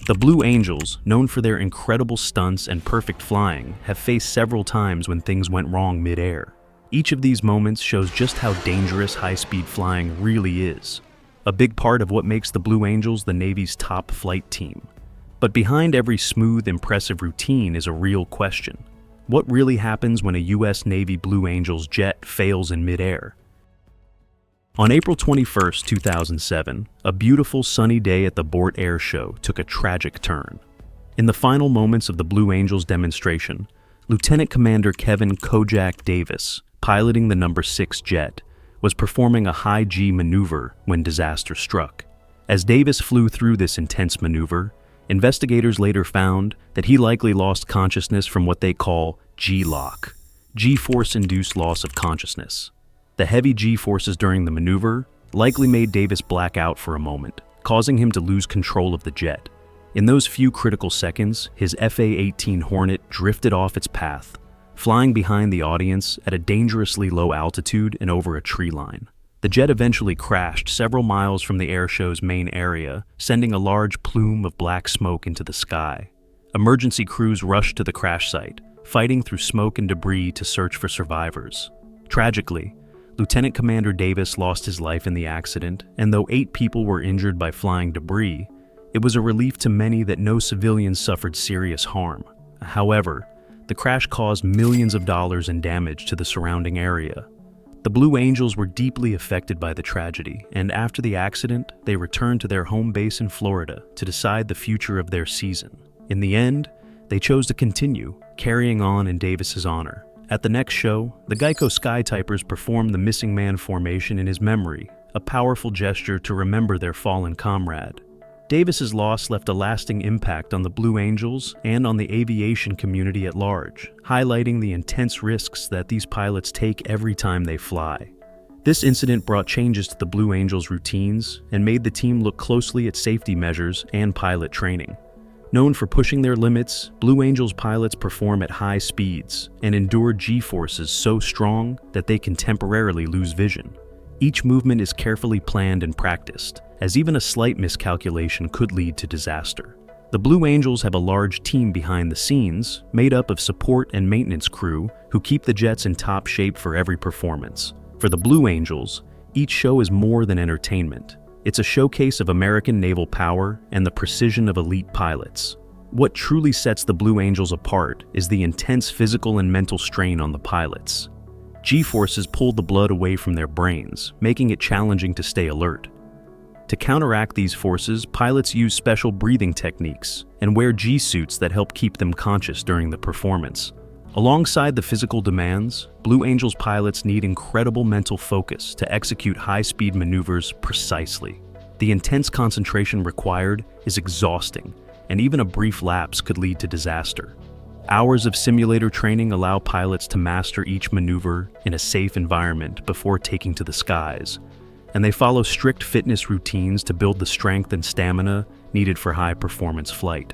The Blue Angels, known for their incredible stunts and perfect flying, have faced several times when things went wrong mid-air. Each of these moments shows just how dangerous high-speed flying really is, a big part of what makes the Blue Angels the Navy's top flight team. But behind every smooth, impressive routine is a real question. What really happens when a U.S. Navy Blue Angels jet fails in mid-air? On April 21, 2007, a beautiful sunny day at the Bort Air Show took a tragic turn. In the final moments of the Blue Angels demonstration, Lieutenant Commander Kevin Kojak Davis, piloting the number 6 jet, was performing a high G maneuver when disaster struck. As Davis flew through this intense maneuver, investigators later found that he likely lost consciousness from what they call G-lock, G-force-induced loss of consciousness. The heavy G-forces during the maneuver likely made Davis black out for a moment, causing him to lose control of the jet. In those few critical seconds, his FA-18 Hornet drifted off its path, flying behind the audience at a dangerously low altitude and over a tree line. The jet eventually crashed several miles from the air show's main area, sending a large plume of black smoke into the sky. Emergency crews rushed to the crash site, fighting through smoke and debris to search for survivors. Tragically, Lieutenant Commander Davis lost his life in the accident, and though 8 people were injured by flying debris, it was a relief to many that no civilians suffered serious harm. However, the crash caused millions of dollars in damage to the surrounding area. The Blue Angels were deeply affected by the tragedy, and after the accident, they returned to their home base in Florida to decide the future of their season. In the end, they chose to continue, carrying on in Davis's honor. At the next show, the Geico Skytypers performed the Missing Man formation in his memory, a powerful gesture to remember their fallen comrade. Davis's loss left a lasting impact on the Blue Angels and on the aviation community at large, highlighting the intense risks that these pilots take every time they fly. This incident brought changes to the Blue Angels' routines and made the team look closely at safety measures and pilot training. Known for pushing their limits, Blue Angels pilots perform at high speeds and endure G-forces so strong that they can temporarily lose vision. Each movement is carefully planned and practiced, as even a slight miscalculation could lead to disaster. The Blue Angels have a large team behind the scenes, made up of support and maintenance crew who keep the jets in top shape for every performance. For the Blue Angels, each show is more than entertainment. It's a showcase of American naval power and the precision of elite pilots. What truly sets the Blue Angels apart is the intense physical and mental strain on the pilots. G-forces pull the blood away from their brains, making it challenging to stay alert. To counteract these forces, pilots use special breathing techniques and wear G-suits that help keep them conscious during the performance. Alongside the physical demands, Blue Angels pilots need incredible mental focus to execute high-speed maneuvers precisely. The intense concentration required is exhausting, and even a brief lapse could lead to disaster. Hours of simulator training allow pilots to master each maneuver in a safe environment before taking to the skies, and they follow strict fitness routines to build the strength and stamina needed for high-performance flight.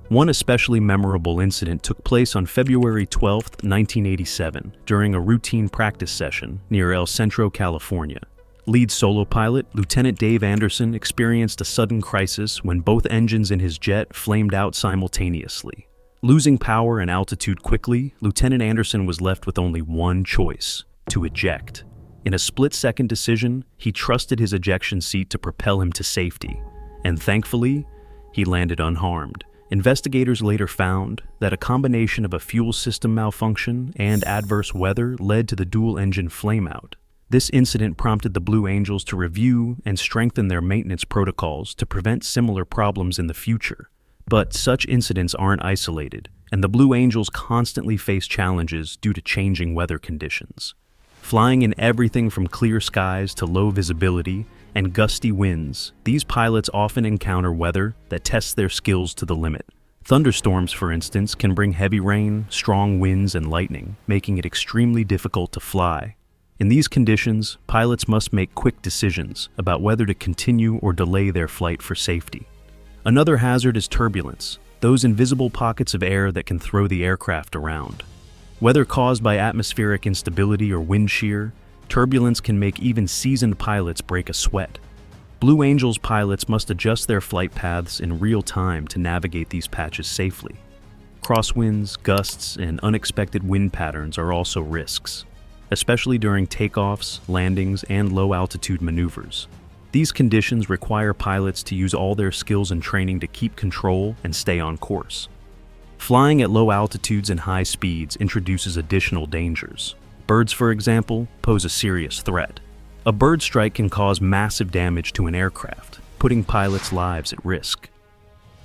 One especially memorable incident took place on February 12, 1987, during a routine practice session near El Centro, California. Lead solo pilot, Lieutenant Dave Anderson, experienced a sudden crisis when both engines in his jet flamed out simultaneously. Losing power and altitude quickly, Lieutenant Anderson was left with only one choice: to eject. In a split-second decision, he trusted his ejection seat to propel him to safety, and thankfully, he landed unharmed. Investigators later found that a combination of a fuel system malfunction and adverse weather led to the dual-engine flameout. This incident prompted the Blue Angels to review and strengthen their maintenance protocols to prevent similar problems in the future. But such incidents aren't isolated, and the Blue Angels constantly face challenges due to changing weather conditions. Flying in everything from clear skies to low visibility and gusty winds, these pilots often encounter weather that tests their skills to the limit. Thunderstorms, for instance, can bring heavy rain, strong winds, and lightning, making it extremely difficult to fly. In these conditions, pilots must make quick decisions about whether to continue or delay their flight for safety. Another hazard is turbulence, those invisible pockets of air that can throw the aircraft around. Whether caused by atmospheric instability or wind shear, turbulence can make even seasoned pilots break a sweat. Blue Angels pilots must adjust their flight paths in real time to navigate these patches safely. Crosswinds, gusts, and unexpected wind patterns are also risks, especially during takeoffs, landings, and low-altitude maneuvers. These conditions require pilots to use all their skills and training to keep control and stay on course. Flying at low altitudes and high speeds introduces additional dangers. Birds, for example, pose a serious threat. A bird strike can cause massive damage to an aircraft, putting pilots' lives at risk.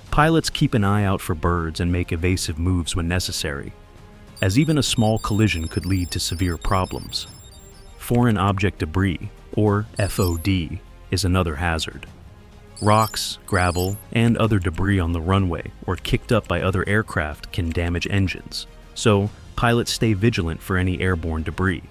Pilots keep an eye out for birds and make evasive moves when necessary, as even a small collision could lead to severe problems. Foreign object debris, or FOD, is another hazard. Rocks, gravel, and other debris on the runway or kicked up by other aircraft can damage engines, so pilots stay vigilant for any airborne debris.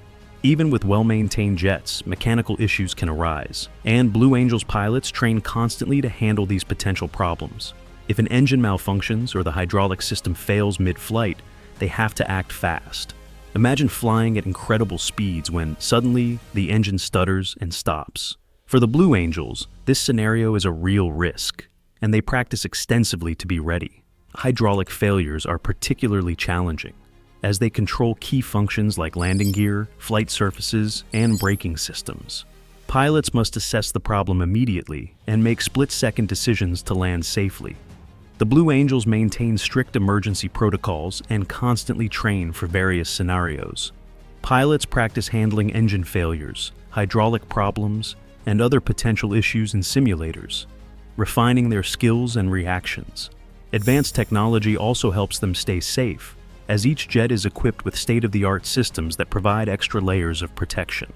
Even with well-maintained jets, mechanical issues can arise, and Blue Angels pilots train constantly to handle these potential problems. If an engine malfunctions or the hydraulic system fails mid-flight, they have to act fast. Imagine flying at incredible speeds when suddenly the engine stutters and stops. For the Blue Angels, this scenario is a real risk, and they practice extensively to be ready. Hydraulic failures are particularly challenging, as they control key functions like landing gear, flight surfaces, and braking systems. Pilots must assess the problem immediately and make split-second decisions to land safely. The Blue Angels maintain strict emergency protocols and constantly train for various scenarios. Pilots practice handling engine failures, hydraulic problems, and other potential issues in simulators, refining their skills and reactions. Advanced technology also helps them stay safe, as each jet is equipped with state-of-the-art systems that provide extra layers of protection.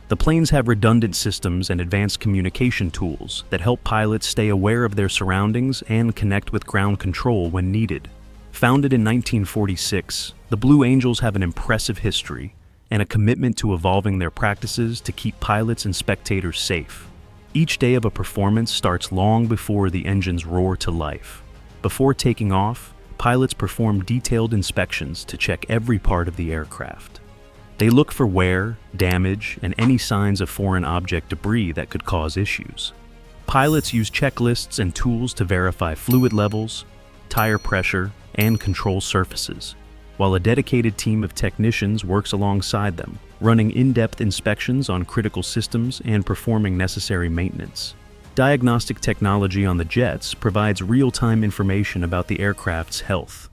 The planes have redundant systems and advanced communication tools that help pilots stay aware of their surroundings and connect with ground control when needed. Founded in 1946, the Blue Angels have an impressive history and a commitment to evolving their practices to keep pilots and spectators safe. Each day of a performance starts long before the engines roar to life. Before taking off, pilots perform detailed inspections to check every part of the aircraft. They look for wear, damage, and any signs of foreign object debris that could cause issues. Pilots use checklists and tools to verify fluid levels, tire pressure, and control surfaces, while a dedicated team of technicians works alongside them, running in-depth inspections on critical systems and performing necessary maintenance. Diagnostic technology on the jets provides real-time information about the aircraft's health.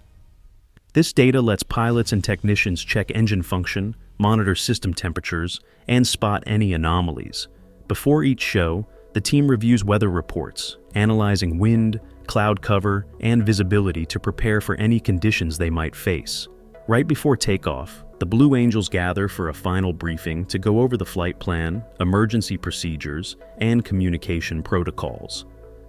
This data lets pilots and technicians check engine function, monitor system temperatures, and spot any anomalies. Before each show, the team reviews weather reports, analyzing wind, cloud cover, and visibility to prepare for any conditions they might face. Right before takeoff, the Blue Angels gather for a final briefing to go over the flight plan, emergency procedures, and communication protocols.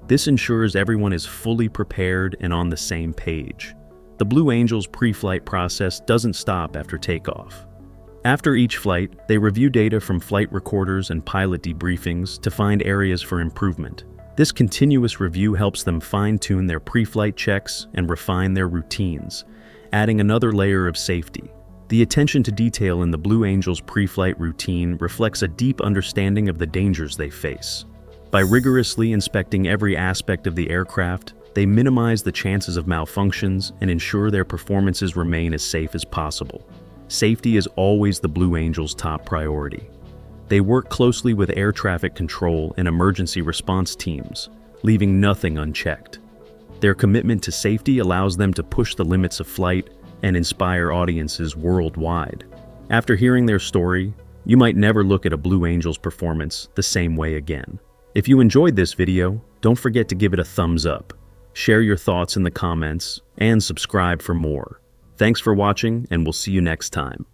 This ensures everyone is fully prepared and on the same page. The Blue Angels pre-flight process doesn't stop after takeoff. After each flight, they review data from flight recorders and pilot debriefings to find areas for improvement. This continuous review helps them fine-tune their pre-flight checks and refine their routines, adding another layer of safety. The attention to detail in the Blue Angels pre-flight routine reflects a deep understanding of the dangers they face. By rigorously inspecting every aspect of the aircraft, they minimize the chances of malfunctions and ensure their performances remain as safe as possible. Safety is always the Blue Angels' top priority. They work closely with air traffic control and emergency response teams, leaving nothing unchecked. Their commitment to safety allows them to push the limits of flight and inspire audiences worldwide. After hearing their story, you might never look at a Blue Angels performance the same way again. If you enjoyed this video, don't forget to give it a thumbs up, share your thoughts in the comments, and subscribe for more. Thanks for watching, and we'll see you next time.